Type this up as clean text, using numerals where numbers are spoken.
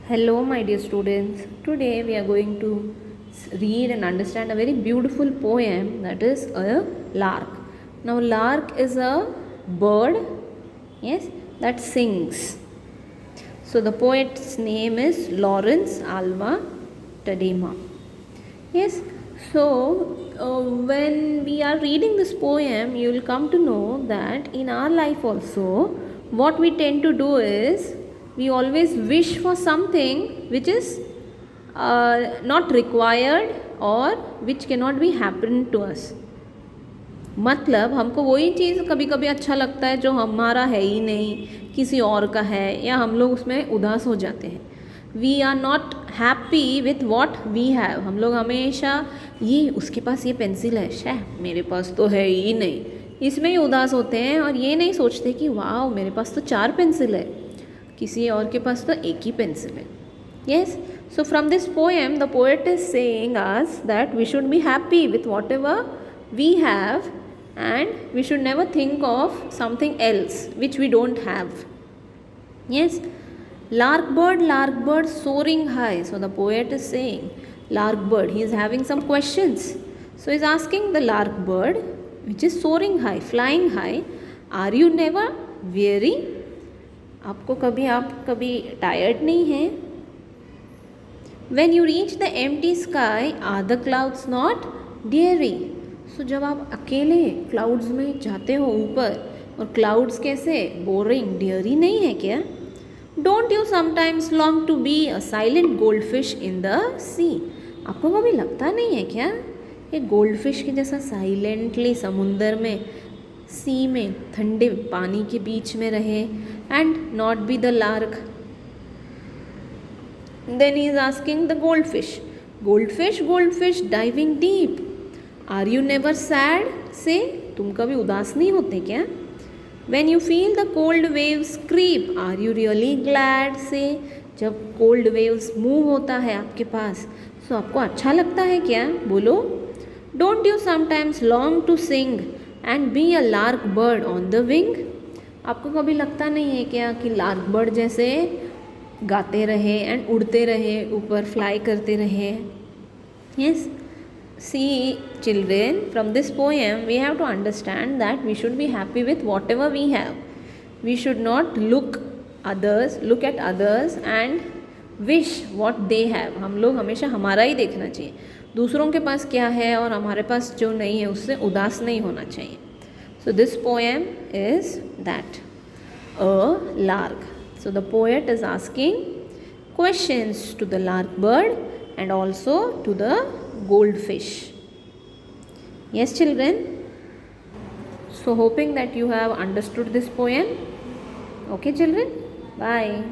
Hello, my dear students. Today we are going to read and understand a very beautiful poem, that is a lark. Now, lark is a bird, yes, that sings. So, the poet's name is Lawrence Alva Tadema. Yes, when we are reading this poem, you will come to know that in our life also, what we tend to do is we always wish for something which is not required or which cannot be happen to us. मतलब हमको वही चीज़ कभी कभी अच्छा लगता है जो हमारा है ही नहीं, किसी और का है, या हम लोग उसमें उदास हो जाते हैं. We are not happy with what we have. हम लोग हमेशा ये उसके पास ये पेंसिल है, शे मेरे पास तो है ही नहीं, इसमें ही उदास होते हैं और ये नहीं सोचते कि वाह मेरे पास तो 4 पेंसिल है, किसी और के पास तो एक ही पेंसिल है. Yes, so from this poem the poet is saying us that we should be happy with whatever we have and we should never think of something else which we don't have. Yes, lark bird soaring high. So the poet is saying lark bird, he is having some questions. So he is asking the lark bird which is soaring high, flying high, are you never weary? आप कभी tired नहीं हैं? When you reach the empty sky, are the clouds not dreary? So जब आप अकेले clouds में जाते हो ऊपर, और क्लाउड्स कैसे बोरिंग, डियरी नहीं है क्या? Don't you sometimes long to be a silent goldfish in the sea? आपको कभी लगता नहीं है क्या ये गोल्डफिश के जैसा साइलेंटली समुंदर में, सी में, ठंडे पानी के बीच में रहे, and not be the lark? Then he is asking the goldfish diving deep, are you never sad? Say, तुम कभी उदास नहीं होते क्या? When you feel the cold waves creep, are you really glad? Say, जब cold waves move होता है आपके पास, तो आपको अच्छा लगता है क्या? बोलो. Don't you sometimes long to sing and be a lark bird on the wing? आपको कभी लगता नहीं है क्या कि लार्क बर्ड जैसे गाते रहे एंड उड़ते रहे, ऊपर फ्लाई करते रहे? Yes, see children, from this poem we have to understand that we should be happy with whatever we have. We should not look at others and wish what they have. हम लोग हमेशा हमारा ही देखना चाहिए, दूसरों के पास क्या है और हमारे पास जो नहीं है उससे उदास नहीं होना चाहिए. So this poem is that a lark. So the poet is asking questions to the lark bird and also to the goldfish. Yes, children. So hoping that you have understood this poem. Okay, children. Bye.